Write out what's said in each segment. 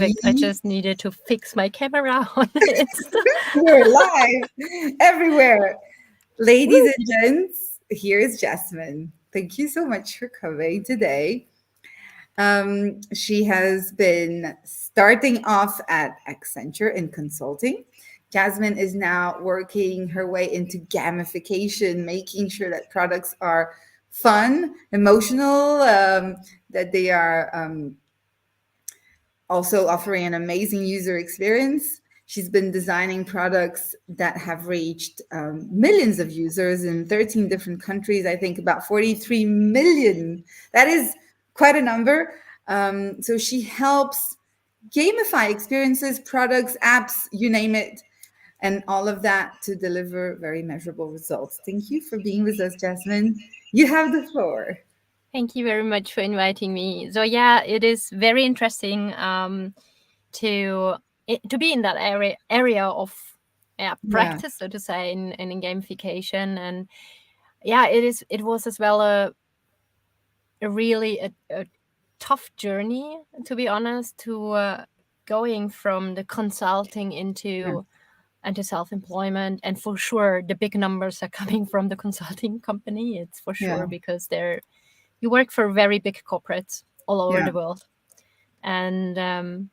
Perfect. I just needed to fix my camera on Insta. We're live everywhere. Ladies and gents, here is Jasmin. Thank you so much for coming today. She has been starting off at Accenture in consulting. Jasmin is now working her way into gamification, making sure that products are fun, emotional, that they are also offering an amazing user experience. She's been designing products that have reached millions of users in 13 different countries, I think about 43 million. That is quite a number. So she helps gamify experiences, products, apps, you name it, and all of that to deliver very measurable results. Thank you for being with us, Jasmin. You have the floor. Thank you very much for inviting me. So yeah, it is very interesting to be in that area of practice, so to say, in gamification. And yeah, it was as well a really a tough journey, to be honest, to going from the consulting into self-employment. And for sure the big numbers are coming from the consulting company. It's for sure because you work for very big corporates all over the world. And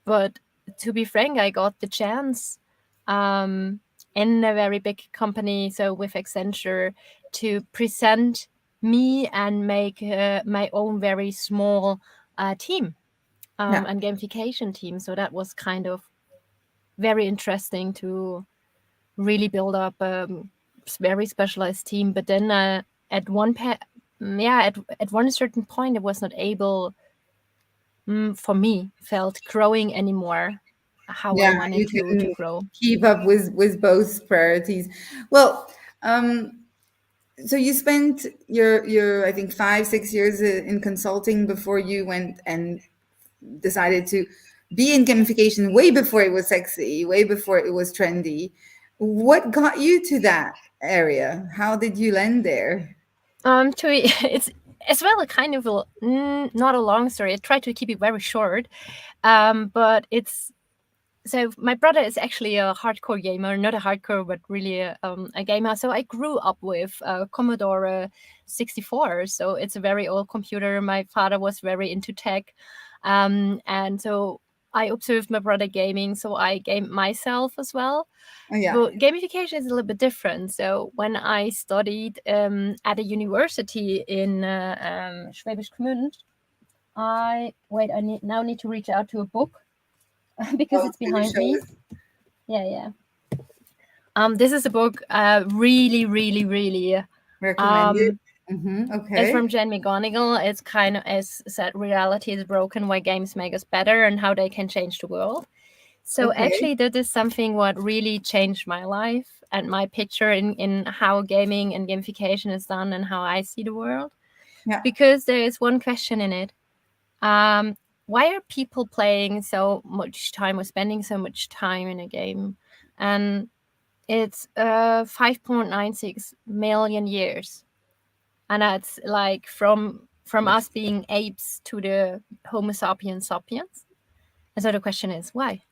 but to be frank, I got the chance in a very big company, so with Accenture, to present me and make my own very small team and gamification team. So that was kind of very interesting to really build up a very specialized team. But then at one certain point, it was not able for me felt growing anymore how I wanted to grow. Keep up with both priorities. Well, so you spent your I think 5-6 years in consulting before you went and decided to be in gamification way before it was sexy, way before it was trendy. What got you to that area? How did you land there? It's as well a kind of not a long story. I try to keep it very short, but it's so my brother is actually a hardcore gamer, not a hardcore, but really a gamer. So I grew up with Commodore 64. So it's a very old computer. My father was very into tech. And so I observed my brother gaming, so I gamed myself as well. But gamification is a little bit different. So when I studied at a university in Schwäbisch Gmünd, I need to reach out to a book because it's behind me. Yeah. This is a book really recommended. It's from Jen McGonigal. It's kind of, as said, Reality is Broken, Why Games Make Us Better and How They Can Change the World. So actually that is something what really changed my life and my picture in how gaming and gamification is done and how I see the world. Because there is one question in it. Why are people playing so much time or spending so much time in a game? And it's 5.96 million years. And that's like from us being apes to the Homo sapiens. And so the question is, why?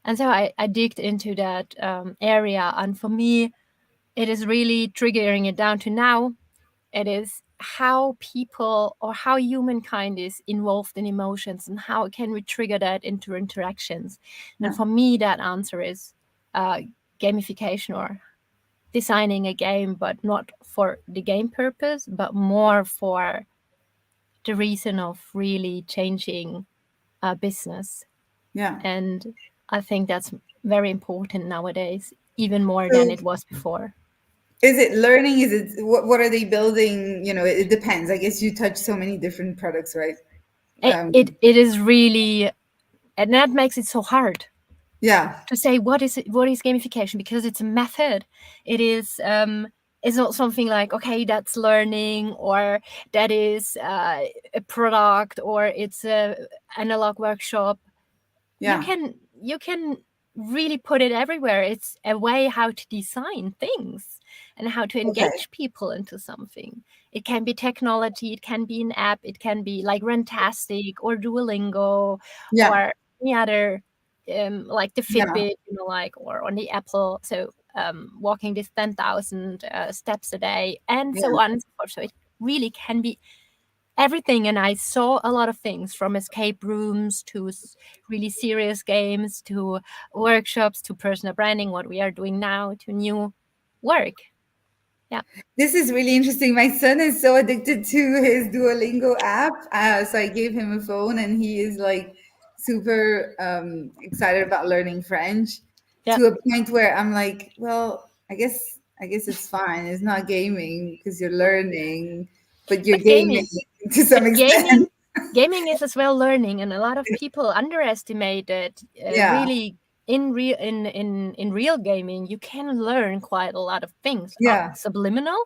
And so I digged into that area. And for me, it is really triggering it down to now. It is how people or how humankind is involved in emotions and how can we trigger that into interactions. And for me, that answer is gamification or designing a game, but not for the game purpose, but more for the reason of really changing business. And I think that's very important nowadays, even more than it was before. Is it learning? Is it what are they building? You know, it depends. I guess you touch so many different products, right? It is really, and that makes it so hard. To say what is gamification, because it's a method. It is it's not something like, okay, that's learning, or that is a product, or it's a analog workshop. You can really put it everywhere. It's a way how to design things and how to engage people into something. It can be technology, it can be an app, it can be like Rantastic or Duolingo, or any other, like the Yeah. Fitbit, like, or on the Apple. So walking this 10,000 steps a day, and Yeah. so on and so forth. So it really can be everything. And I saw a lot of things, from escape rooms to really serious games, to workshops, to personal branding, what we are doing now, to new work. Yeah. This is really interesting. My son is so addicted to his Duolingo app. So I gave him a phone, and he is like super excited about learning French, Yeah. to a point where I'm like, well, I guess it's fine. It's not gaming because you're learning, but you're But gaming gaming, to some but extent. gaming is as well learning, and a lot of people underestimate that. Yeah. Really, in real gaming, you can learn quite a lot of things. Yeah. Subliminal,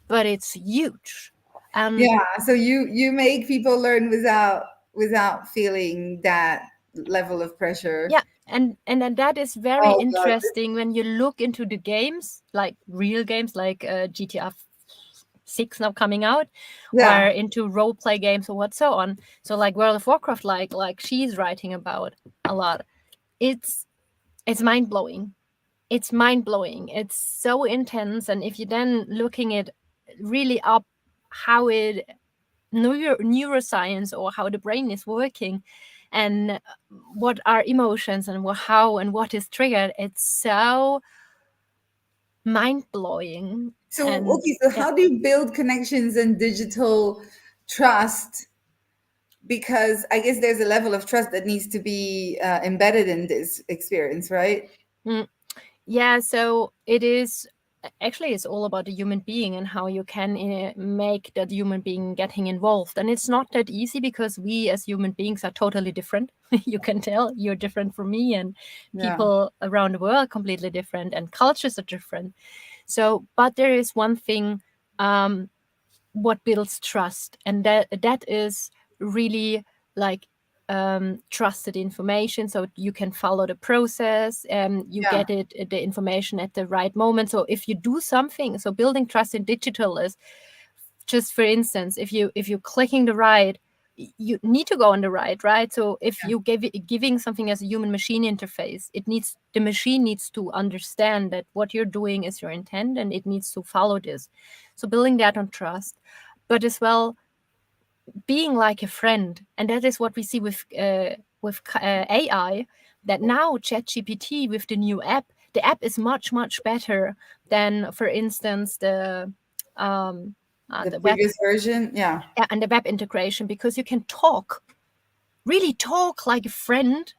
but it's huge. Yeah. So you make people learn without feeling that level of pressure. Yeah, and then that is very Oh God. interesting when you look into the games, like real games, like GTA 6 now coming out, or Yeah. into role play games or what so on. So like World of Warcraft, like she's writing about a lot. It's mind blowing. It's mind blowing. It's so intense, and if you then looking it really up, how it neuroscience, or how the brain is working, and what are emotions, and how and what is triggered, it's so mind-blowing. So, And okay, so yeah. how do you build connections and digital trust? Because I guess there's a level of trust that needs to be embedded in this experience, right? Mm. Yeah, so it is actually, it's all about the human being and how you can make that human being getting involved. And it's not that easy, because we as human beings are totally different. You can tell you're different from me, and Yeah. people around the world are completely different, and cultures are different. So, but there is one thing, what builds trust, and that is really like trusted information, so you can follow the process, and you Yeah. get the information at the right moment. So if you do something, so building trust in digital is, just for instance, if you're clicking the right, you need to go on the right. So if you giving something as a human machine interface, the machine needs to understand that what you're doing is your intent, and it needs to follow this. So building that on trust, but as well being like a friend. And that is what we see with AI, that now ChatGPT, with the new app, the app is much better than, for instance, The the web, previous version. Yeah. and the web integration, because you can really talk like a friend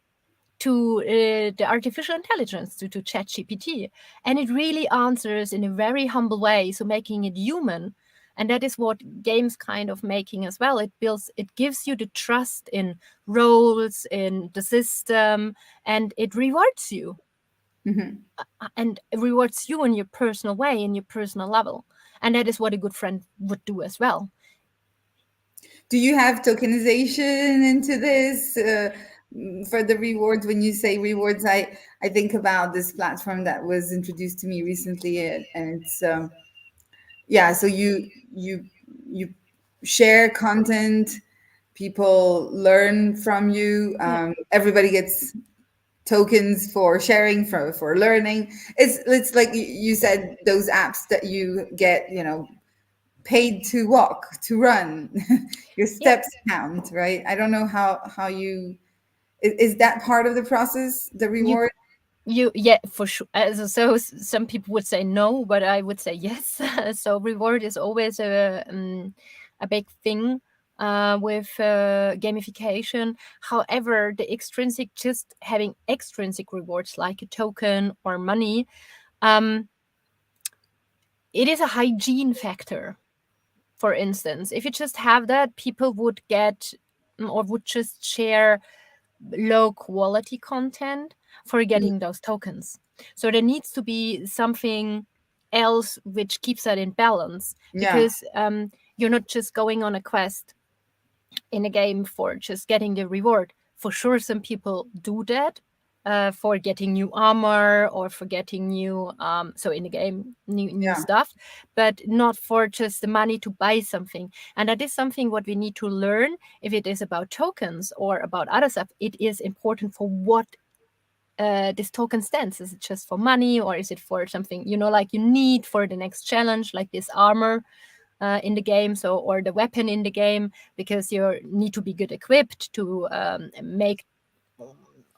to the artificial intelligence, to ChatGPT, and it really answers in a very humble way, so making it human. And that is what games kind of making as well. It gives you the trust in roles, in the system, and it rewards you, Hmm. and it rewards you in your personal way, in your personal level. And that is what a good friend would do as well. Do you have tokenization into this for the rewards? When you say rewards, I think about this platform that was introduced to me recently, and it's yeah. So you share content, people learn from you. Yeah. Everybody gets tokens for sharing, for learning. It's like you said, those apps that you get, paid to walk, to run. Your Yeah. steps count, right? I don't know how you is that part of the process, the You reward? yeah, for sure. So some people would say no, but I would say yes. So reward is always a big thing with gamification. However, just having extrinsic rewards like a token or money, um, it is a hygiene factor. For instance, if you just have that, people would get, or would just share low quality content for Mm, getting those tokens. So there needs to be something else which keeps that in balance, yeah. because you're not just going on a quest in a game for just getting the reward. For sure, some people do that, for getting new armor or for getting new so in the game new Yeah. stuff, but not for just the money to buy something. And that is something what we need to learn. If it is about tokens or about other stuff, it is important for what this token stands. Is it just for money, or is it for something, like you need for the next challenge, like this armor in the game, so, or the weapon in the game, because you need to be good equipped to make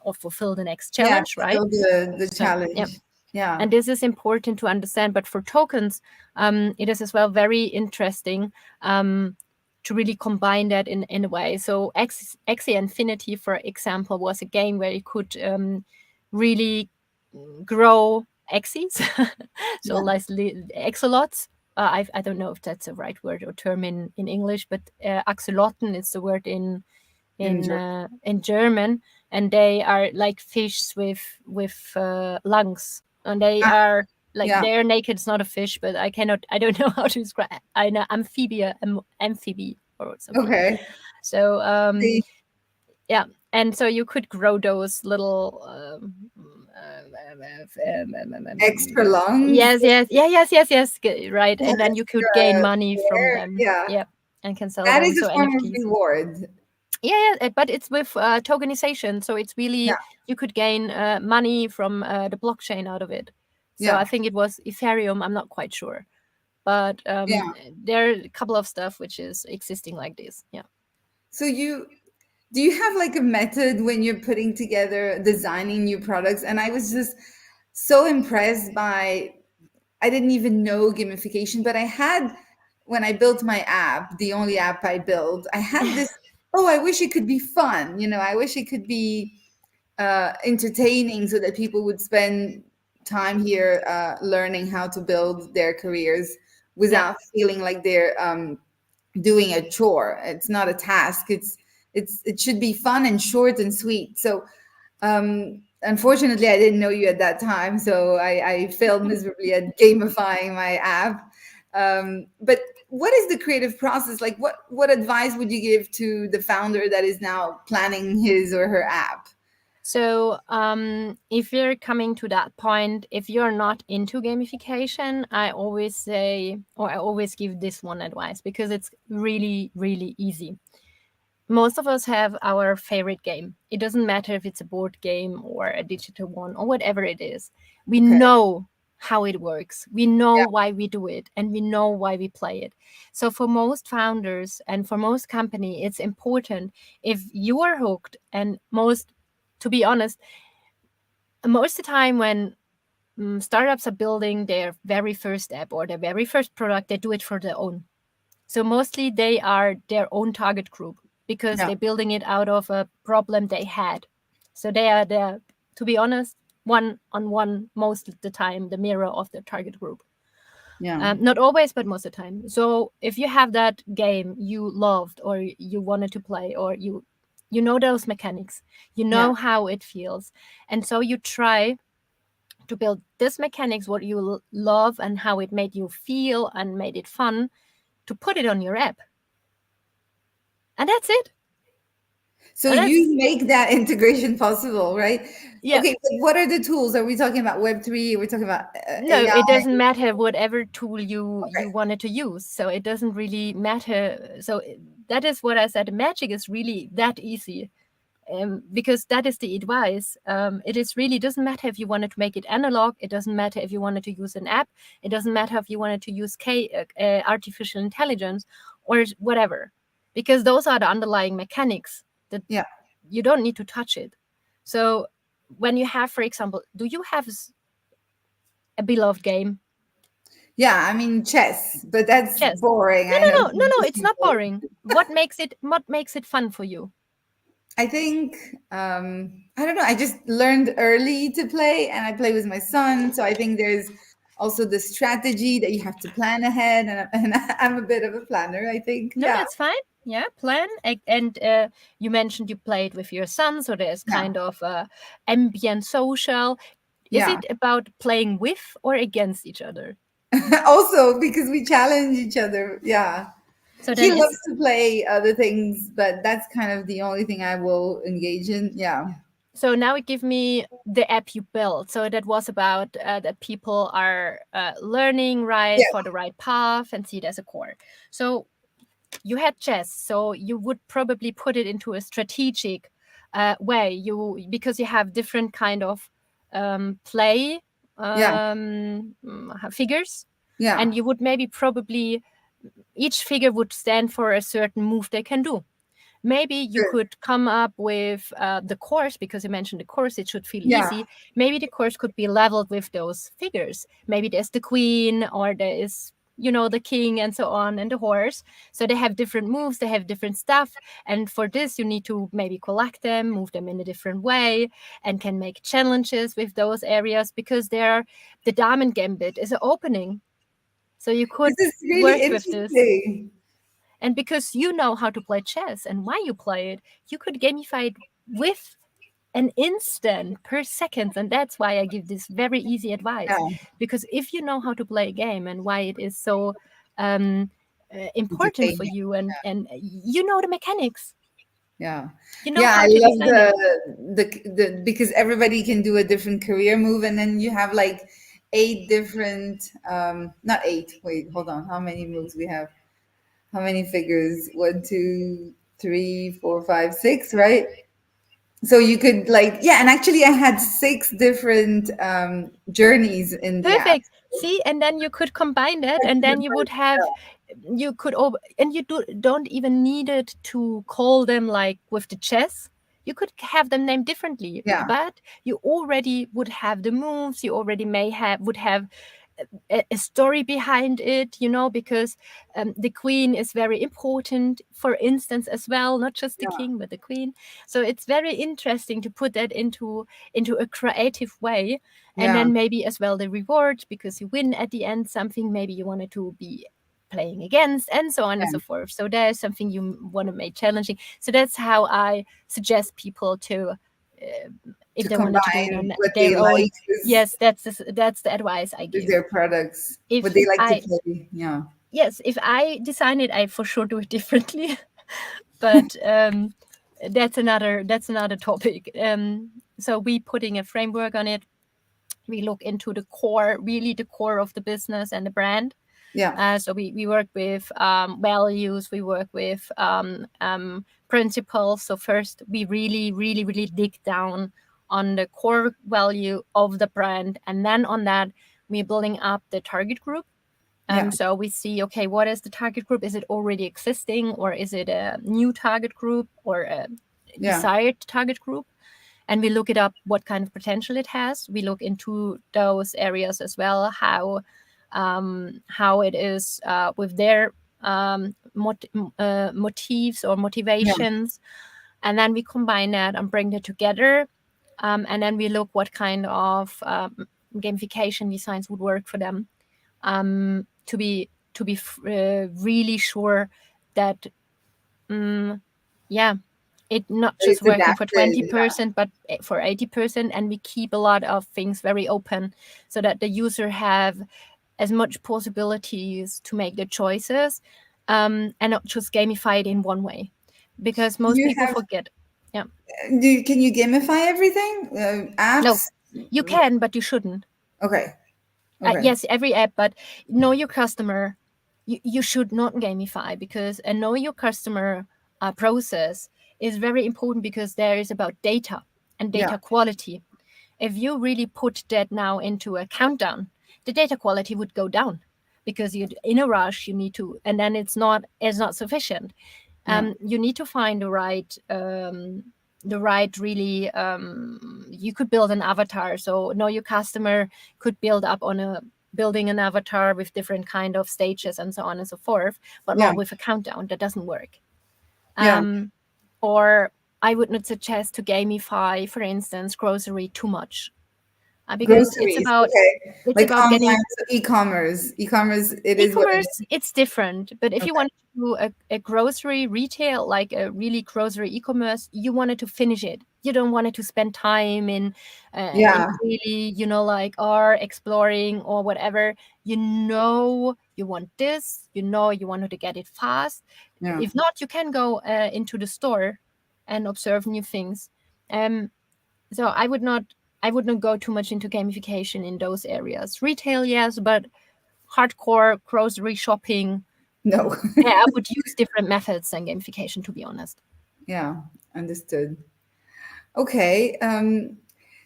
or fulfill the next Yeah, challenge, right? fulfill the So yeah, challenge. Yeah. and this is important to understand. But for tokens, it is as well very interesting to really combine that in a way. So Axie Infinity, for example, was a game where you could really grow Axies, so Yeah. like axolots. I don't know if that's a right word or term in English, but axolotten is the word Enjoy. in German, and they are like fish with lungs, and they Ah, are like yeah. they're naked. It's not a fish, but I don't know how to describe. I know amphibia or something. Okay. So See, yeah, and so you could grow those little extra lungs. right, Yeah, and then you could gain extra money from hair. them. Yeah. Yeah, and can sell That them, is so a form of NFTs. reward. But it's with tokenization, so it's Yeah. really, you could gain money from the blockchain out of it. So I Yeah. think it was Ethereum, I'm not quite sure, but Yeah. there are a couple of stuff which is existing like this. Yeah. So do you have like a method when you're putting together designing new products? And I was just so impressed by, I didn't even know gamification, but I had, when I built my app, the only app I built, I had this, oh, I wish it could be fun. I wish it could be entertaining so that people would spend time here learning how to build their careers Yeah. without feeling like they're doing a chore. It's not a task. It should be fun and short and sweet. So unfortunately, I didn't know you at that time, so I failed miserably at gamifying my app. But what is the creative process like? What advice would you give to the founder that is now planning his or her app? So, if you're coming to that point, if you're not into gamification, I always say, or I always give this one advice, because it's really, really easy. Most of us have our favorite game. It doesn't matter if it's a board game or a digital one or whatever it is. We Okay. know how it works. We know Yeah. why we do it, and we know why we play it. So for most founders and for most company, it's important, if you are hooked, and to be honest, most of the time when startups are building their very first app or their very first product, they do it for their own. So mostly they are their own target group, because Yeah. they're building it out of a problem they had. So they are to be honest, one on one most of the time, the mirror of the target group. Yeah. Not always, but most of the time. So if you have that game you loved or you wanted to play, or you know those mechanics, you Yeah. know how it feels, and so you try to build this mechanics, what you love and how it made you feel and made it fun, to put it on your app. And that's it. So And you that's make that integration possible, right? yeah. Okay, but what are the tools? Are we talking about Web3? Are we talking about No, AI? it doesn't matter whatever tool you Okay. wanted to use. So it doesn't really matter. So that is what I said. Magic is really that easy. Because that is the advice. It is really doesn't matter if you wanted to make it analog. It doesn't matter if you wanted to use an app. It doesn't matter if you wanted to use artificial intelligence or whatever, because those are the underlying mechanics that Yeah. you don't need to touch it. So when you have, for example, do you have a beloved game? Yeah, I mean chess, but that's Chess. boring. No, I know no, no, no, no. most It's not people. boring. What makes it fun for you? I think I don't know. I just learned early to play, and I play with my son. So I think there's also the strategy that you have to plan ahead, and I'm a bit of a planner. I think, No, yeah, that's fine. Yeah, plan. And you mentioned you played with your son, so there's yeah, kind of ambient social. Is yeah. it about playing with or against each other? Also, because we challenge each other. Yeah, So he then loves it's to play other things, but that's kind of the only thing I will engage in. Yeah, So now it gives me the app you built. So that was about that people are learning right for the right path and see it as a core. So you had chess, so you would probably put it into a strategic way. Because you have different kind of play Yeah. figures, Yeah. and you would maybe probably each figure would stand for a certain move they can do. Maybe you could come up with the course, because you mentioned the course, it should feel Yeah. easy. Maybe the course could be leveled with those figures. Maybe there's the queen, or there is, the king, and so on, and the horse. So they have different moves, they have different stuff. And for this, you need to maybe collect them, move them in a different way, and can make challenges with those areas, because the diamond gambit is an opening. So you could This is really work with this. interesting. And because you know how to play chess and why you play it, you could gamify it with an instant per second. And that's why I give this very easy advice. Yeah. Because if you know how to play a game and why it is so important for Entertaining. you, and you know the mechanics, Yeah. you know Yeah, how I to love design it. the because everybody can do a different career move, and then you have like eight different not eight, wait, hold on. How many moves we have? How many figures? One, two, three, four, five, six, right? So you could like, yeah, and actually I had six different journeys in the app. Perfect. See, and then you could combine that, and then you would have, and you don't even need it to call them like with the chess. You could have them named differently, Yeah. but you already would have the moves. You already would have a story behind it, because the queen is very important, for instance, as well, not just the king, but the queen. So it's very interesting to put that into a creative way. And Yeah. then maybe as well the reward, because you win at the end something maybe you wanted to be playing against, and so on and so forth. So there's something you want to make challenging. So that's how I suggest people to, if To they wanted to do it combine on what they their own. like Yes, that's the advice I with give. their products, what If they like to I play. Yeah. Yes, if I design it, I for sure do it differently. But that's another topic. So we putting a framework on it. We look into the core, really the core of the business and the brand. Yeah. So we work with values, we work with principles. So first, we really, really, really dig down on the core value of the brand, and then on that, we're building up the target group. Yeah. So we see, okay, what is the target group? Is it already existing, or is it a new target group, or a Yeah. desired target group? And we look it up, what kind of potential it has. We look into those areas as well, how it is with their motifs or Yeah. motivations, and then we combine that and bring it together. And then we look what kind of gamification designs would work for them, to be really sure that it not just It's working for adapted. 20%, but for 80%. And we keep a lot of things very open, so that the user have as much possibilities to make their choices, and not just gamify it in one way, because most You people have, forget. Yeah. can you gamify everything? No, Apps? you can, but you shouldn't. Okay. Okay. Yes, every app, but know your customer. You should not gamify, because a know your customer process is very important, because there is about data and Yeah. data quality. If you really put that now into a countdown, the data quality would go down, because you're in a rush. You need to, and then it's not sufficient. Yeah. You need to find the right really. You could build an avatar. So know your customer could build up on building an avatar with different kind of stages and so on and so forth, but Yeah. not with a countdown. That doesn't work. Yeah. Or I would not suggest to gamify, for instance, grocery too much, because it's Groceries. about Okay. it's Like about online, getting so e-commerce. E-commerce, it is what it e-commerce. is. It's different, but if you Okay. want to do a grocery retail, like a really grocery e-commerce, you wanted to finish it. You don't want it to spend time in Yeah. really, like, or exploring or whatever. You want this. You wanted to get it fast. Yeah. If not, you can go into the store and observe new things. um So I would not go too much into gamification in those areas. Retail, yes, but hardcore grocery shopping, No. yeah, I would use different methods than gamification, to be honest. Yeah, understood. Okay.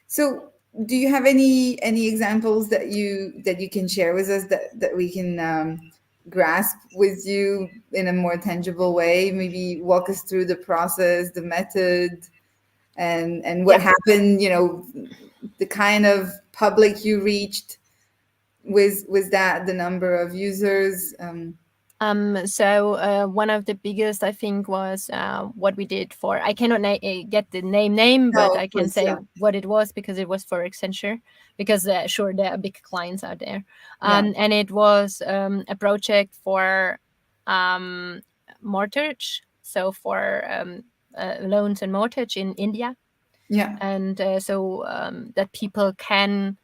So do you have any examples that you can share with us that we can grasp with you in a more tangible way? Maybe walk us through the process, the method, and Yeah. what happened, the kind of public you reached with that, the number of users. So one of the biggest, I think, was what we did for. I cannot get the name, No, but of I can course, say yeah. what it was because it was for Accenture. Because sure, there are big clients out there, Yeah. and it was a project for mortgage, so for loans and mortgage in India, Yeah. and so that people can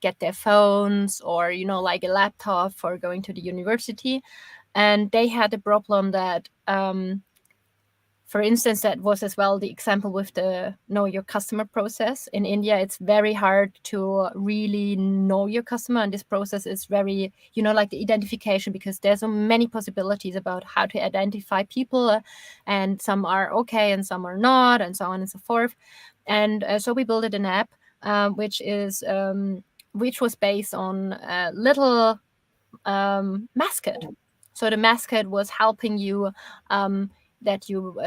get their phones or like a laptop for going to the university. And they had a problem that for instance, that was as well the example with the know your customer process in India. It's very hard to really know your customer, and this process is very, like the identification, because there's so many possibilities about how to identify people, and some are okay and some are not, and so on and so forth. And so we built an app, which was based on a little mascot. So the mascot was helping you, that you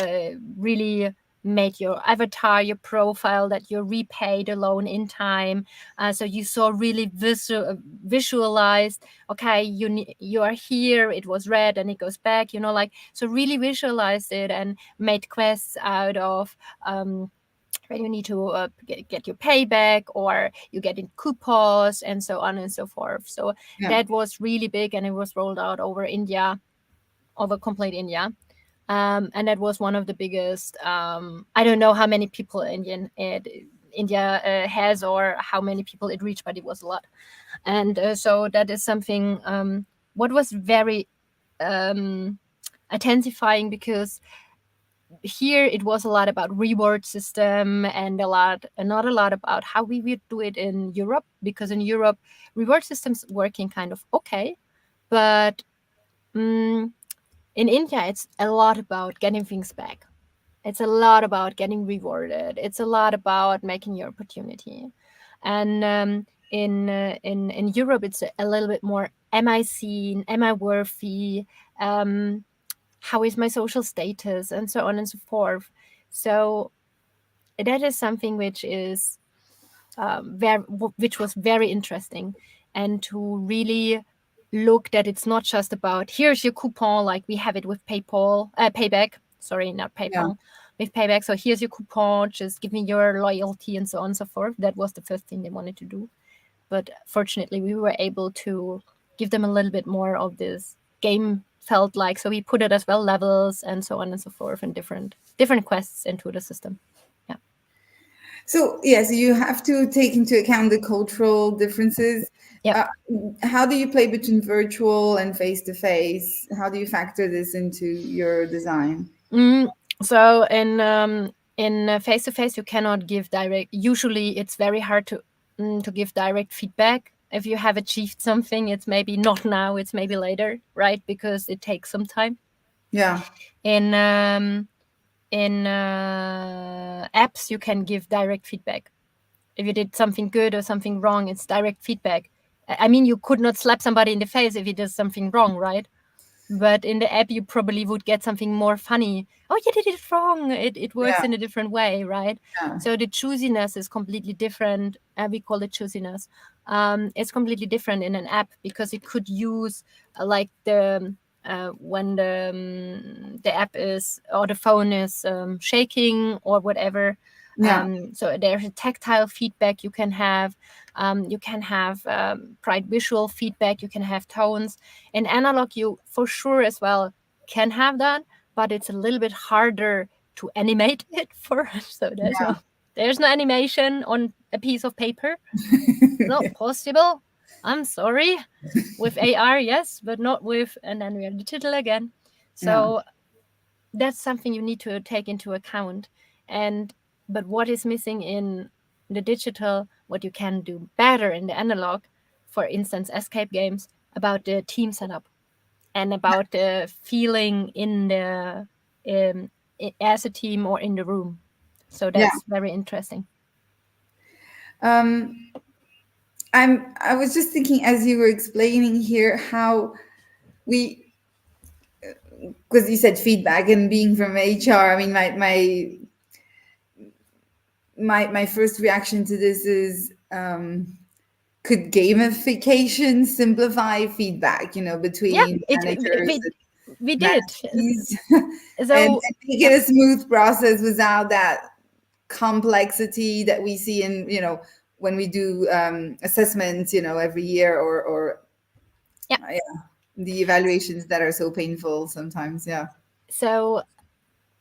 really made your avatar, your profile, that you repay the loan in time. So you saw really visualized. Okay, you are here. It was red and it goes back. Like, so really visualized it and made quests out of. When you need to get your payback, or you get in coupons, and so on and so forth. So Yeah. that was really big, and it was rolled out over India, over complete India. And that was one of the biggest. I don't know how many people India has, or how many people it reached, but it was a lot. And so that is something what was very intensifying, because here it was a lot about reward system, and not a lot about how we would do it in Europe, because in Europe reward systems working kind of okay, but in India it's a lot about getting things back. It's a lot about getting rewarded. It's a lot about making your opportunity. And in Europe it's a little bit more, am I seen, am I worthy, how is my social status, and so on and so forth. So that is something which is which was very interesting, and to really look that it's not just about here's your coupon, like we have it with payback, sorry, not Yeah. PayPal, with payback. So here's your coupon, just give me your loyalty, and so on and so forth. That was the first thing they wanted to do. But fortunately we were able to give them a little bit more of this game felt like. So we put it as well, levels and so on and so forth, and different quests into the system. Yeah. So yes, you have to take into account the cultural differences. Yep. Uh, how do you play between virtual and face to face? How do you factor this into your design? So in face to face you cannot give direct. Usually it's very hard to give direct feedback. If you have achieved something, it's maybe not now, it's maybe later, right? Because it takes some time. Yeah. In apps you can give direct feedback. If you did something good or something wrong, it's direct feedback. I mean, you could not slap somebody in the face if he does something wrong, right? But in the app you probably would get something more funny. Oh, you did it wrong. It works Yeah. in a different way, right? Yeah. So the choosiness is completely different. We call it choosiness. It's completely different in an app, because it could use like the when the app is, or the phone is shaking or whatever. Yeah. So there's a tactile feedback you can have. You can have bright visual feedback. You can have tones. In analog, you for sure as well can have that, but it's a little bit harder to animate it for. So there's no animation on a piece of paper. Not possible. I'm sorry. With AR, yes, but not with, and then we are digital again. Yeah. So Yeah. that's something you need to take into account. And but what is missing in the digital, what you can do better in the analog, for instance, escape games, about the team setup and about the feeling in the as a team or in the room. So Yeah. that's very interesting. Um, I was just thinking as you were explaining here how we, because you said feedback and being from HR, I mean, my first reaction to this is, could gamification simplify feedback, Yeah, between it managers and we did. manatees, and So make yeah, it a smooth process without that complexity that we see in, when we do assessments, every year, or yeah. yeah, the evaluations that are so painful sometimes. Yeah. So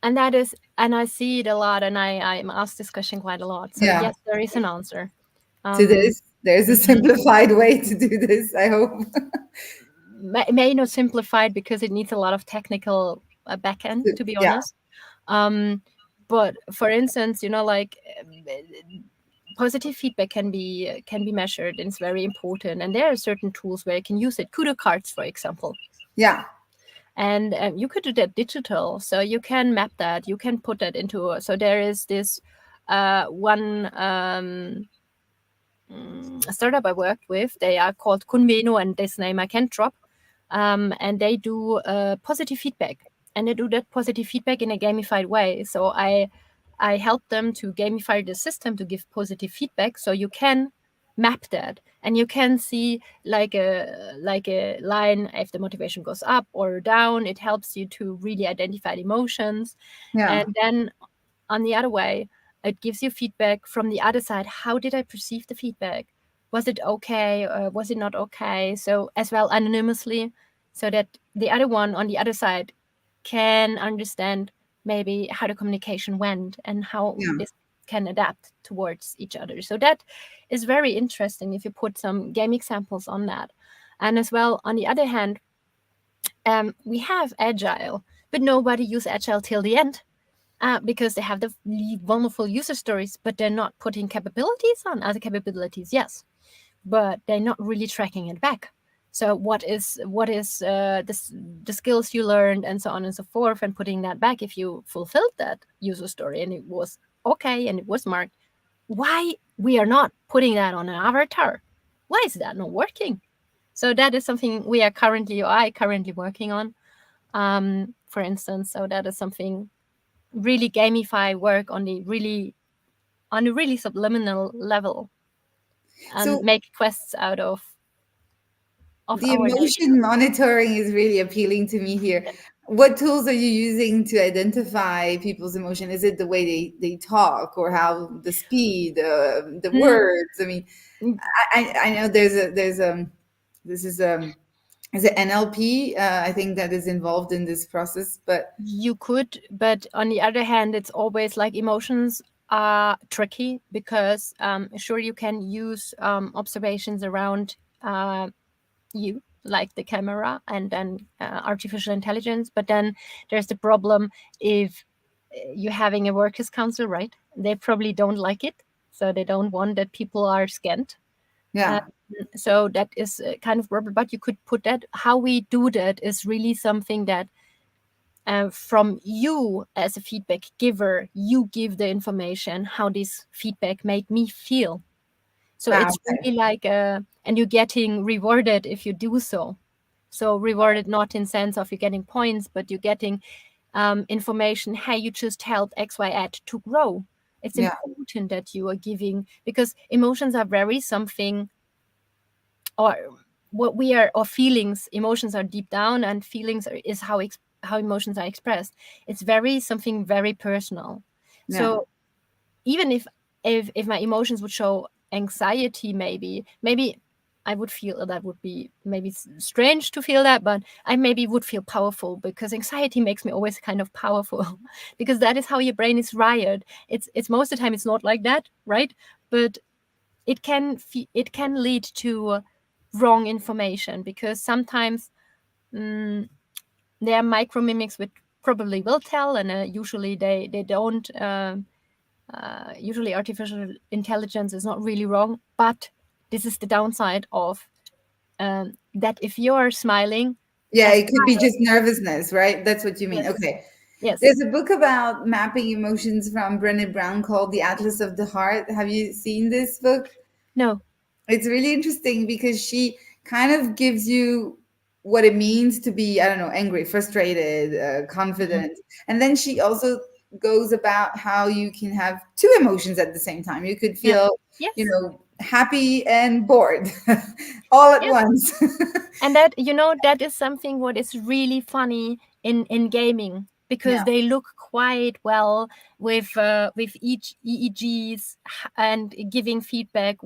and that is, and I see it a lot, and I'm asked this question quite a lot. So Yeah. yes, there is an answer. To Um, this, there's a mhm. simplified way to do this, I hope. May not simplified because it needs a lot of technical backend, to be Yeah. honest. Um, but for instance, like positive feedback can be measured, and it's very important. And there are certain tools where you can use it. Kudo cards, for example. Yeah. And you could do that digital, so you can map that, you can put that into so there is this one startup I worked with. They are called Conveno, and this name I can't drop. And they do positive feedback, and they do that positive feedback in a gamified way. So I help them to gamify the system to give positive feedback, so you can map that, and you can see like a line if the motivation goes up or down. It helps you to really identify the emotions. Yeah. And then on the other way, it gives you feedback from the other side. How did I perceive the feedback? Was it okay, or was it not okay? So as well anonymously, so that the other one on the other side can understand maybe how the communication went and how Yeah. this can adapt towards each other. So that is very interesting if you put some game examples on that. And as well, on the other hand, we have agile, but nobody use agile till the end, because they have the wonderful user stories, but they're not putting capabilities on. Other capabilities, yes, but they're not really tracking it back. So what is the skills you learned, and so on and so forth, and putting that back. If you fulfilled that user story and it was okay and it was marked, why we are not putting that on an avatar? Why is that not working? So that is something I currently working on, for instance. So that is something really gamify work on a really subliminal level, and So make quests out of the our daily emotion monitoring is really appealing to me here. What tools are you using to identify people's emotion? Is it the way they talk, or how the speed, the life. words? I mean, I know there's this is it NLP? I think that is involved in this process, but You could, but on the other hand, it's always like emotions are tricky, because sure, you can use observations around you, like the camera, and then artificial intelligence. But then there's the problem if you're having a workers council, right? They probably don't like it, so they don't want that people are scanned. yeah, So that is kind of problem. But you could put that. How we do that is really something that from you as a feedback giver, you give the information how this feedback made me feel. So it's okay, really like and you're getting rewarded if you do so. So rewarded not in sense of you're getting points, but you're getting information. Hey, you just helped XY ad to grow. It's yeah, important that you are giving, because emotions are very something, or what we are, or feelings. Emotions are deep down, and feelings is how emotions are expressed. It's very something very personal. yeah, So even if my emotions would show anxiety, maybe I would feel that would be maybe strange to feel that, but I maybe would feel powerful, because anxiety makes me always kind of powerful because that is how your brain is wired. It's most of the time it's not like that, right? But it can lead to wrong information, because sometimes there are micro mimics which probably will tell, and usually they don't. Usually artificial intelligence is not really wrong, but this is the downside of that if you're smiling, Yeah, a it could be smile. just nervousness, right? That's what you mean. Yes. Okay. Yes. There's a book about mapping emotions from Brené Brown called The Atlas of the Heart. Have you seen this book? No. It's really interesting because she kind of gives you what it means to be, I don't know, angry, frustrated, Mhm. confident. And then she also goes about how you can have two emotions at the same time. You could Yeah. feel, Yes. happy and bored all at Yes. once. And that, that is something what is really funny in gaming, because Yeah, they look quite well with each EEGs and giving feedback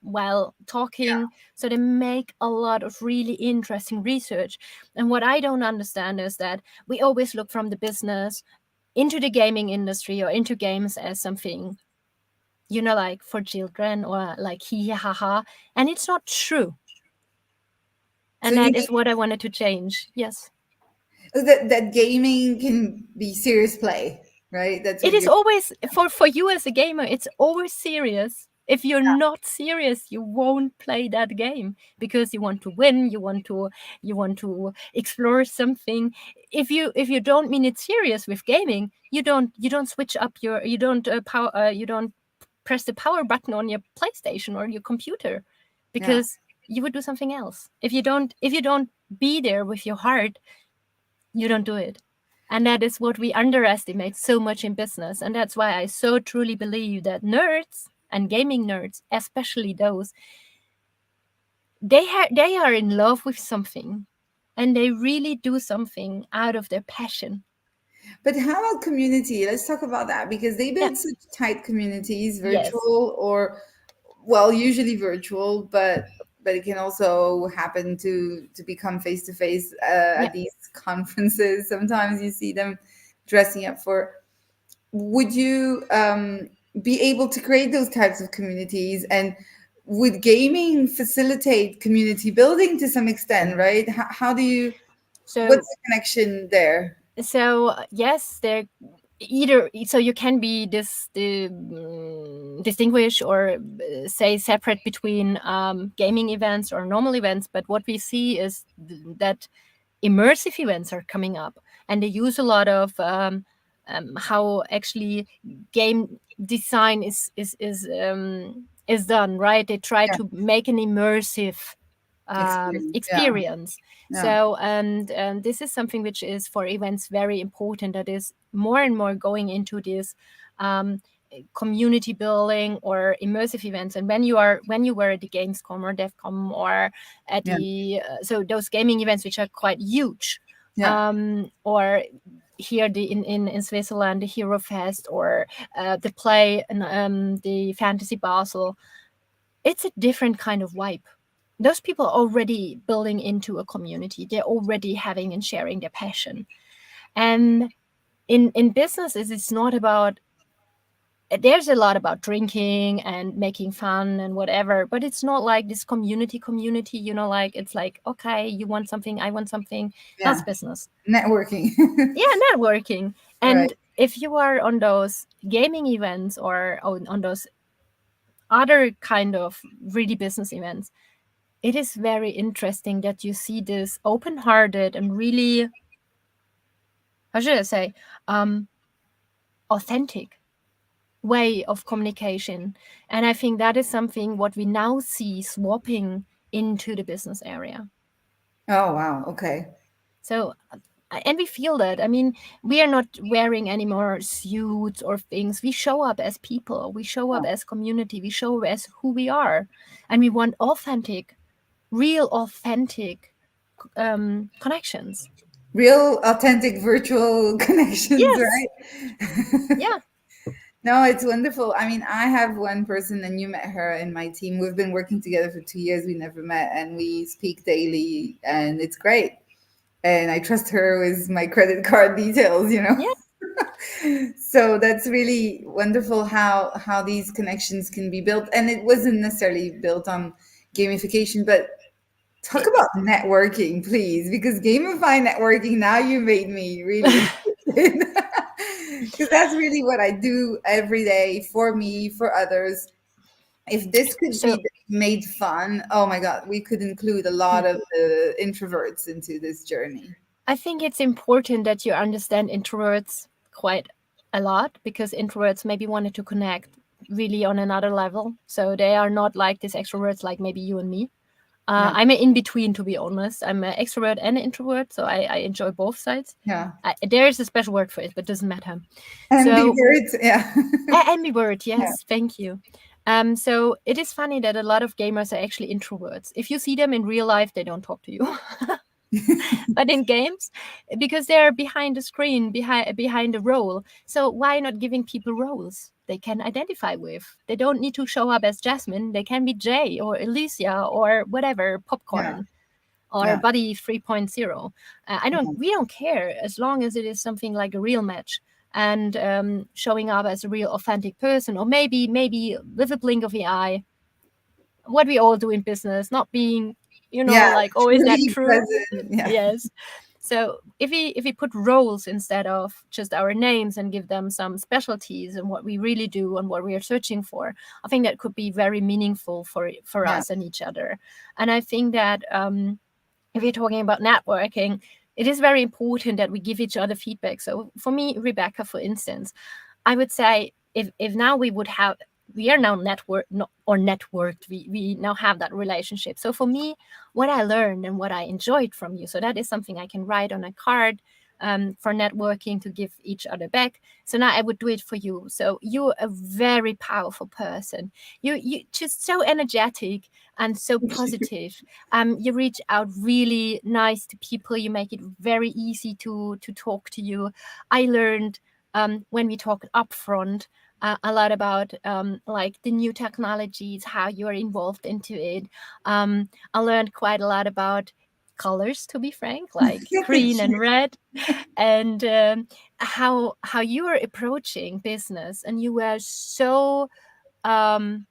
while talking. So they make a lot of really interesting research. And what I don't understand is that we always look from the business into the gaming industry or into games as something, like for children or like hee ha ha, and it's not true. so And you that is what I wanted to change. Yes. that gaming can be serious play, right? That's It what is you're. always for you as a gamer, it's always serious. If you're not serious, you won't play that game because you want to win, you want to explore something. If you don't mean it serious with gaming, you don't switch up your you don't power you don't press the power button on your PlayStation or your computer, Yeah. because you would do something else. If you don't be there with your heart, you don't do it. And that is what we underestimate so much in business. And that's why I so truly believe that nerds and gaming nerds, especially those, they are in love with something, and they really do something out of their passion. But how about community? Let's talk about that because they Yeah. build such tight communities, Yes. virtual or, well, usually virtual, but it can also happen to become face to face Yeah. at these conferences. Sometimes you see them dressing up for. Would you be able to create those types of communities? And would gaming facilitate community building to some extent, right? How do you, what's So the connection there? yes, there either, so you can be distinguish or say separate between gaming events or normal events, but what we see is that immersive events are coming up, and they use a lot of how actually game design is done, right? They try Yeah, to make an immersive experience. Yeah, experience. yeah, So, and this is something which is for events very important. That is more and more going into this um, community building or immersive events. And when you were at the Gamescom or DevCom or at yeah, the so those gaming events which are quite huge, yeah. or here in Switzerland, the Hero Fest or the play and the Fantasy Basel, it's a different kind of vibe. Those people are already building into a community. They're already having and sharing their passion. And in businesses, it's not about, there's a lot about drinking and making fun and whatever, but it's not like this community, like it's like, okay, you want something, I want something. That's Yeah, business. networking. Yeah, networking. Right. And if you are on those gaming events or on those other kind of really business events, it is very interesting that you see this open-hearted and really, how should I say, um, authentic way of communication. And I think that is something what we now see swapping into the business area. Oh, wow. Okay. So, and we feel that. I mean, we are not wearing any more suits or things. We show up as people. We show up Wow. as community. We show up as who we are, and we want authentic, real, authentic connections. Real, authentic virtual connections, Yes. right? Yeah. No, it's wonderful. I mean, I have one person, and you met her in my team. We've been working together for 2 years. We never met, and we speak daily, and it's great. And I trust her with my credit card details. Yeah. So that's really wonderful how these connections can be built. And it wasn't necessarily built on gamification, but talk about networking, please, because gamify networking. Now you made me really interested. Because that's really what I do every day, for me, for others. If this could So be made fun, oh my God, we could include a lot of the introverts into this journey. I think it's important that you understand introverts quite a lot, because introverts maybe wanted to connect really on another level. So they are not like these extroverts like maybe you and me. Yeah. I'm an in between, to be honest. I'm an extrovert and an introvert, so I enjoy both sides. Yeah. There is a special word for it, but it doesn't matter. So Ambivert. Yeah. ambivert, Yeah. yes, thank you. So it is funny that a lot of gamers are actually introverts. If you see them in real life, they don't talk to you. But in games, because they're behind the screen, behind the role, so why not giving people roles they can identify with? They don't need to show up as Jasmin. They can be Jay or Alicia or whatever, Yeah. Popcorn or Yeah. Buddy 3.0. I don't. Yeah. We don't care as long as it is something like a real match, and showing up as a real authentic person, or maybe with a blink of the eye, what we all do in business, not being, Yeah. like, oh, is that Truly true? present. Yeah. Yes. So if we put roles instead of just our names and give them some specialties and what we really do and what we are searching for, I think that could be very meaningful for Yeah. us and each other. And I think that if you're talking about networking, it is very important that we give each other feedback. So for me, Rebecca, for instance, I would say if now we are now networked, we now have that relationship. So for me, what I learned and what I enjoyed from you, so that is something I can write on a card, for networking, to give each other back. So now I would do it for you. So you're a very powerful person. You just so energetic and so positive. You reach out really nice to people. You make it very easy to talk to you. I learned, when we talk upfront, a lot about, like the new technologies, how you are involved into it. I learned quite a lot about colors, to be frank, like green and red, and how you are approaching business, and you were so um,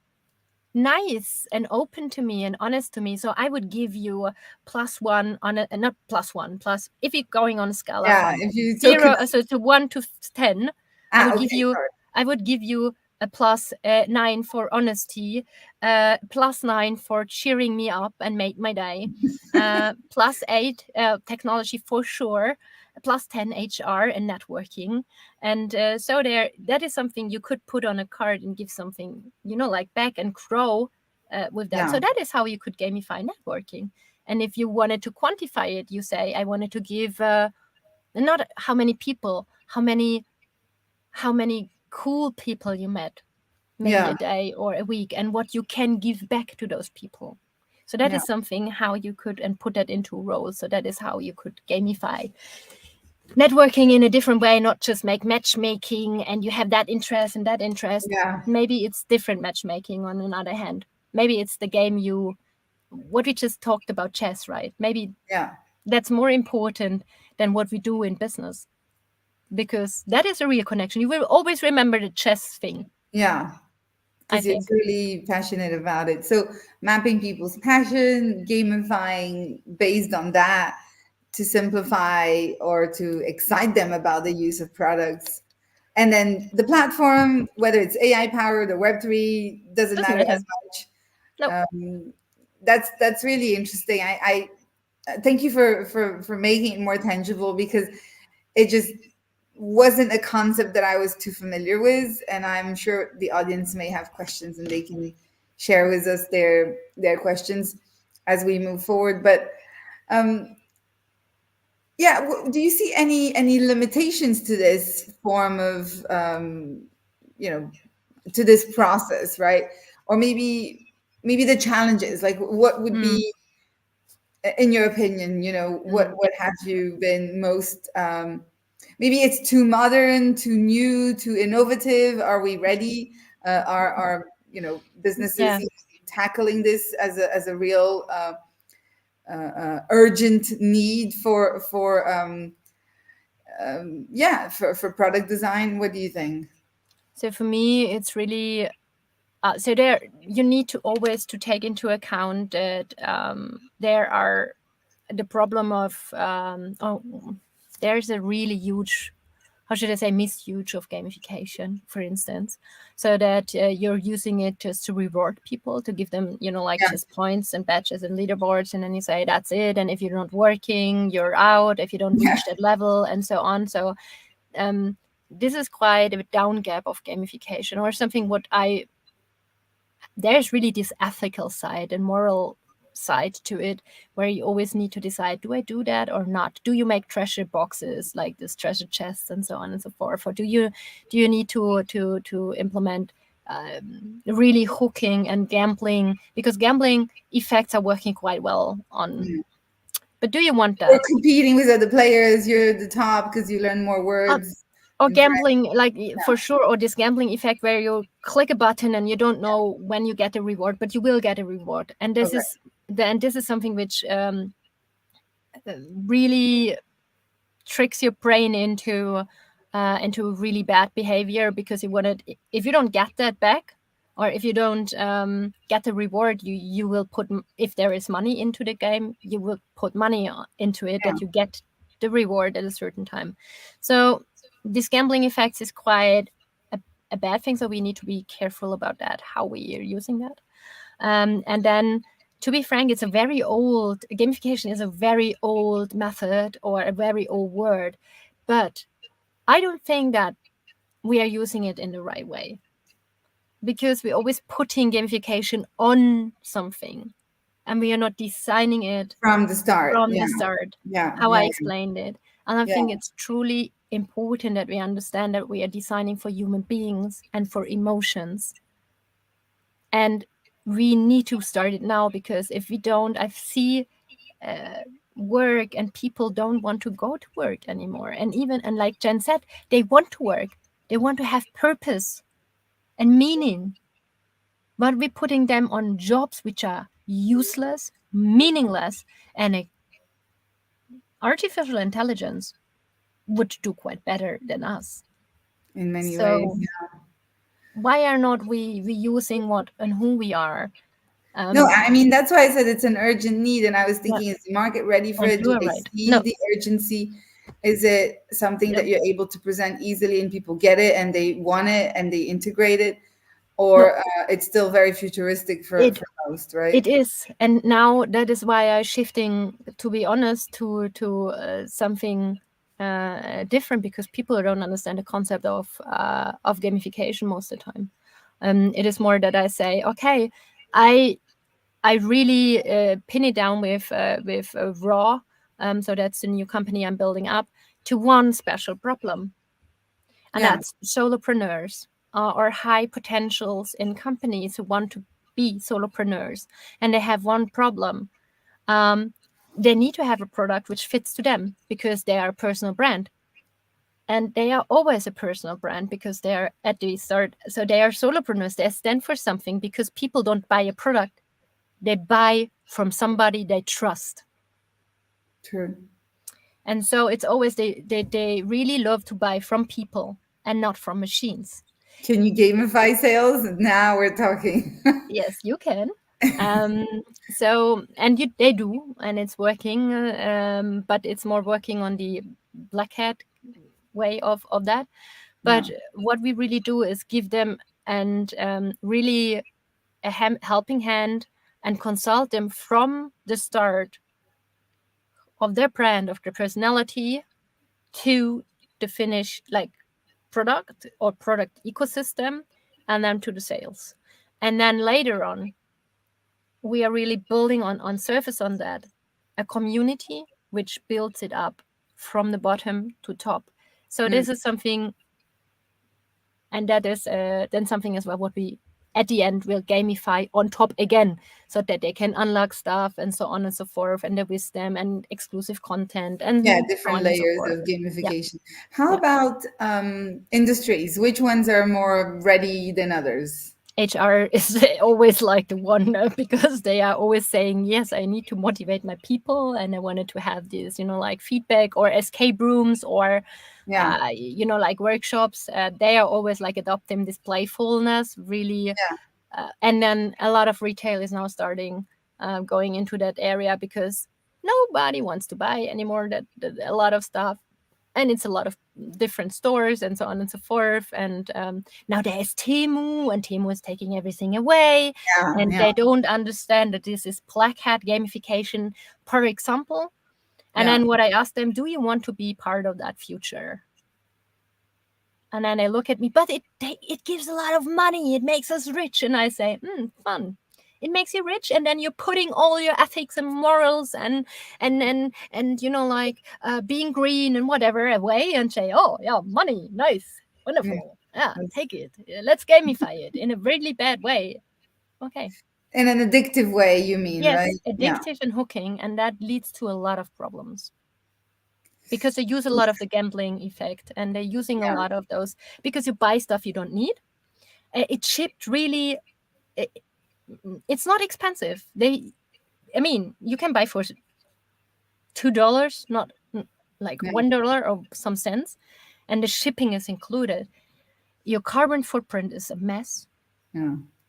nice and open to me and honest to me. So I would give you a +1 on a, not +1, plus, if you're going on a scala Yeah. from If you took zero, so to 1 to 10, I would give okay. you Sorry. I would give you a +9 for honesty, +9 for cheering me up and make my day, +8 technology for sure, +10 HR and networking. And so that is something you could put on a card and give something, like back, and grow with that. Yeah. So that is how you could gamify networking. And if you wanted to quantify it, you say, I wanted to give, not how many people, how many cool people you met, maybe Yeah. a day or a week, and what you can give back to those people. So that Yeah. is something how you could, and put that into roles. So that is how you could gamify networking in a different way, not just make matchmaking and you have that interest and that interest. Yeah. Maybe it's different matchmaking on another hand. Maybe it's the game what we just talked about, chess, right? Maybe Yeah. that's more important than what we do in business, because that is a real connection. You will always remember the chess thing, Yeah. I Because you're think. truly passionate about it. So mapping people's passion, gamifying based on that to simplify or to excite them about the use of products. And then the platform, whether it's AI powered or Web3, doesn't Doesn't matter as matter. much. No. That's really interesting. I thank you for making it more tangible, because it just wasn't a concept that I was too familiar with, and I'm sure the audience may have questions and they can share with us their questions as we move forward. But um, yeah, do you see any limitations to this form of to this process, right? Or maybe the challenges, like what would Mm, be, in your opinion, mm, what have you been most maybe it's too modern, too new, too innovative? Are we ready? Are businesses yeah. tackling this as a real urgent need for product design? What do you think? So for me, it's really, so there you need to always to take into account that, there are the problem of, there's a really huge how should I say, misuse of gamification, for instance, so that you're using it just to reward people, to give them, like Yeah. just points and badges and leaderboards, and then you say that's it, and if you're not working, you're out, if you don't Yeah. reach that level, and so on. So this is quite a down gap of gamification, or something there's really this ethical side and moral side to it, where you always need to decide, do I do that or not? Do you make treasure boxes like this treasure chests and so on and so forth, or do you need to implement really hooking and gambling, because gambling effects are working quite well on, but do you want You're that? competing with other players. You're at the top because you learn more words. Or And gambling, like yeah. for sure, or this gambling effect where you click a button and you don't know when you get a reward, but you will get a reward. And this is something which really tricks your brain into really bad behavior, because if you don't get that back, or if you don't get the reward, you will put, if there is money into the game, you will put money into it, that you get the reward at a certain time. So this gambling effects is quite a bad thing, so we need to be careful about that, how we are using that. And then, to be frank, gamification is a very old method, or a very old word, but I don't think that we are using it in the right way, because we're always putting gamification on something, and we are not designing it From the start. from Yeah. the start, Yeah. how I Yeah. explained it. And I Yeah. think it's truly important that we understand that we are designing for human beings and for emotions. And we need to start it now, because if we don't, I see work, and people don't want to go to work anymore. And like Jen said, they want to work. They want to have purpose and meaning. But we're putting them on jobs which are useless, meaningless, and artificial intelligence would do quite better than us. In many ways. So why are not we using what and who we are? No, I mean, that's why I said it's an urgent need. And I was Yeah, thinking, is the market ready for and it? you Do are they right. see No, the urgency? Is it something yeah, that you're able to present easily and people get it and they want it and they integrate it? no. Or it's still very futuristic for It most, right? It is, and now that is why I'm shifting, to be honest, to something different, because people don't understand the concept of gamification most of the time. It is more that I say, okay, I really pin it down with Raw, so that's the new company I'm building up, to one special problem, and Yeah. that's solopreneurs, or high potentials in companies who want to be solopreneurs, and they have one problem. They need to have a product which fits to them, because they are a personal brand, and they are always a personal brand because they are at the start. So they are solopreneurs. They stand for something, because people don't buy a product, they buy from somebody they trust. True. And so it's always they really love to buy from people and not from machines. Can you gamify sales? Now we're talking. Yes, you can. So, and they do, and it's working, but it's more working on the black hat way of that. Yeah. But what we really do is give them, and really a helping hand, and consult them from the start of their brand, of their personality, to the finish, like product or product ecosystem, and then to the sales. And then later on, we are really building on surface on that, a community which builds it up from the bottom to top. So this is something, and that is then something as well what we at the end will gamify on top again, so that they can unlock stuff and so on and so forth, and the wisdom and exclusive content Yeah, and so different on and so layers forth. of Yeah, gamification. How yeah. about industries? Which ones are more ready than others? HR is always like the one, because they are always saying, yes, I need to motivate my people, and I wanted to have this, like feedback or escape rooms, or Yeah. like workshops. They are always like adopting this playfulness, really. And then a lot of retail is now starting going into that area, because nobody wants to buy anymore that a lot of stuff, and it's a lot of different stores and so on and so forth. And now there's Temu, and Temu is taking everything away, and they don't understand that this is black hat gamification, for example. And then what I asked them, do you want to be part of that future? And then they look at me, but it gives a lot of money, it makes us rich. And I say, fun. It makes you rich, and then you're putting all your ethics and morals and like being green and whatever away, and say, oh yeah, money, nice, wonderful, yeah, take it, let's gamify it in a really bad way. Okay. In an addictive way, you mean, yes, right? addictive and hooking, and that leads to a lot of problems. Because they use a lot of the gambling effect, and they're using a lot of those, because you buy stuff you don't need. It's shipped really, it's not expensive. You can buy for $2, not like $1 or some cents, and the shipping is included. Your carbon footprint is a mess.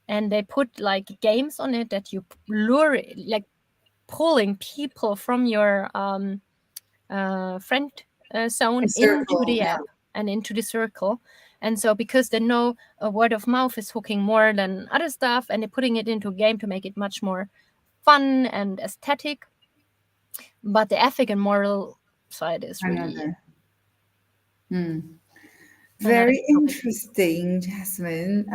And they put like games on it that you lure, like pulling people from your friend zone into the app and into the circle. And so because they know word of mouth is hooking more than other stuff, and they're putting it into a game to make it much more fun and aesthetic, but the ethic and moral side is really very interesting, Jasmin.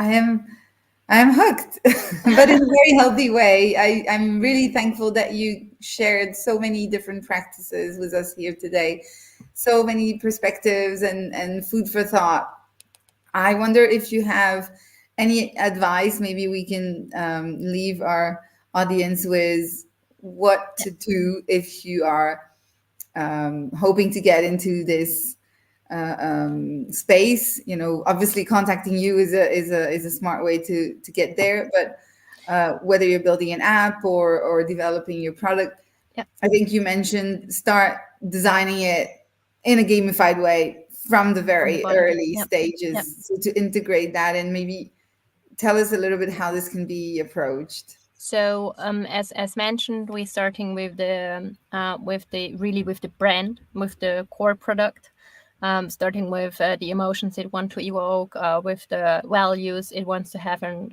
I'm hooked, but in a very healthy way. I'm really thankful that you shared so many different practices with us here today, so many perspectives and food for thought. I wonder if you have any advice. Maybe we can leave our audience with what to do if you are hoping to get into this space. Obviously contacting you is a smart way to get there, but whether you're building an app or developing your product, I think you mentioned start designing it in a gamified way from the very early stages. So to integrate that, and maybe tell us a little bit how this can be approached. So as mentioned, we're starting with the brand, with the core product. Starting with the emotions it wants to evoke, with the values it wants to have, and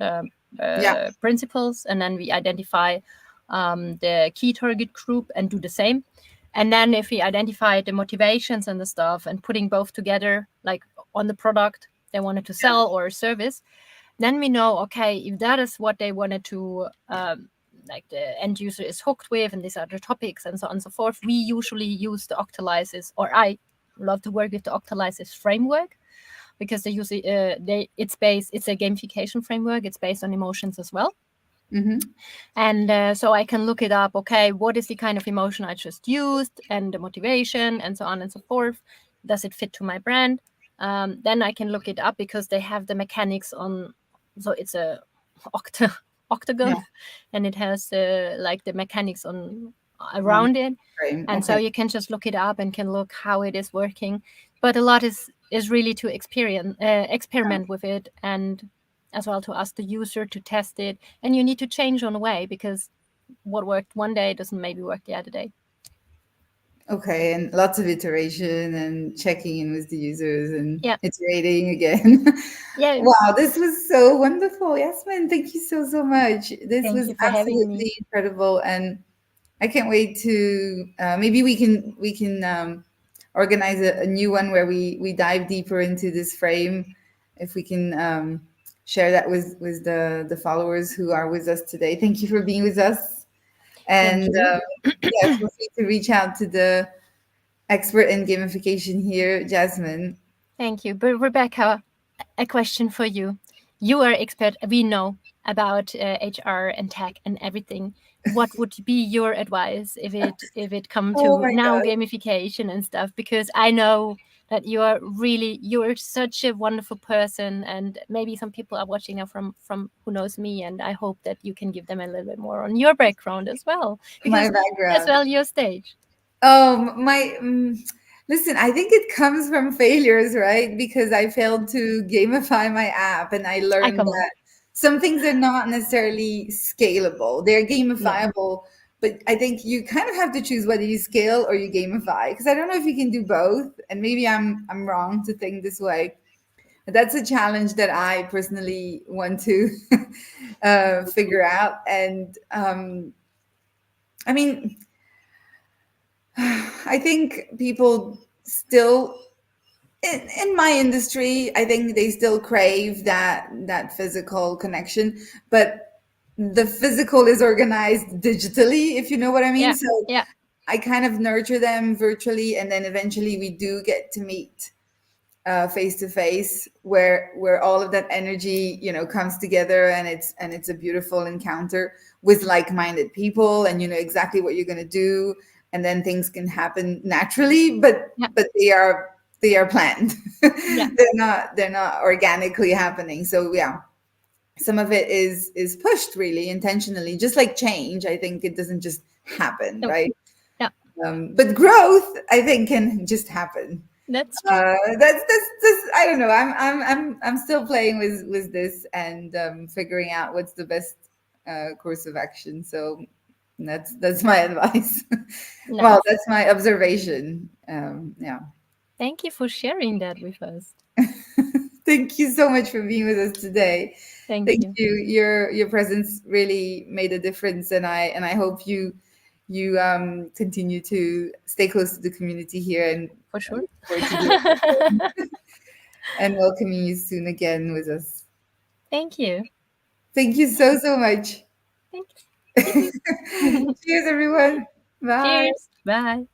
principles. And then we identify the key target group and do the same. And then if we identify the motivations and the stuff, and putting both together, like on the product they wanted to sell or service, then we know, okay, if that is what they wanted to, like the end user is hooked with, and these are the topics and so on and so forth, we usually use the Octalysis, or I love to work with the Octalysis framework, because they use it's a gamification framework. It's based on emotions as well. And so I can look it up. Okay, what is the kind of emotion I just used, and the motivation, and so on and so forth? Does it fit to my brand? Then I can look it up, because they have the mechanics on. So it's a octagon, and it has like the mechanics on around it. And so you can just look it up and can look how it is working. But a lot is really to experiment with it, and as well to ask the user to test it. And you need to change on the way, because what worked one day doesn't maybe work the other day. Okay, and lots of iteration and checking in with the users and iterating again. Wow, this was so wonderful, Jasmin. Thank you so much. This was absolutely incredible, and I can't wait to maybe we can organize a new one where we dive deeper into this frame. If we can share that with the followers who are with us today. Thank you for being with us, and feel free to reach out to the expert in gamification here, Jasmin. Thank you. But Rebecca, a question for you. You are expert. We know about HR and tech and everything. What would be your advice if it come to gamification and stuff? Because I know that you're such a wonderful person, and maybe some people are watching now from who knows me, and I hope that you can give them a little bit more on your background as well, because my background as well your stage. Listen, I think it comes from failures, right? Because I failed to gamify my app, and I learned that some things are not necessarily scalable. They're gamifiable but I think you kind of have to choose whether you scale or you gamify, because I don't know if you can do both, and maybe I'm wrong to think this way. But that's a challenge that I personally want to figure out. And I mean, I think people still in my industry, I think they still crave that physical connection, but the physical is organized digitally, if you know what I mean. Yeah. So Yeah. I kind of nurture them virtually, and then eventually we do get to meet face to face, where all of that energy, comes together, and it's a beautiful encounter with like-minded people, and you know exactly what you're going to do, and then things can happen naturally, but Yeah. they are planned. Yeah. They're not organically happening. So yeah, some of it is pushed really intentionally, just like change. I think it doesn't just happen, No. right? Yeah. But growth, I think, can just happen. That's true. That's I don't know. I'm still playing with this, and figuring out what's the best course of action. So that's my advice. Well, Nice. that's my observation. Yeah. Thank you for sharing that with us. Thank you so much for being with us today. Thank Thank you. you. Your presence really made a difference, and I hope you continue to stay close to the community here, and For I sure. look forward to hearing and welcoming you soon again with us. Thank you. Thank you so much. Thank you. Cheers, everyone. Bye. Cheers. Bye.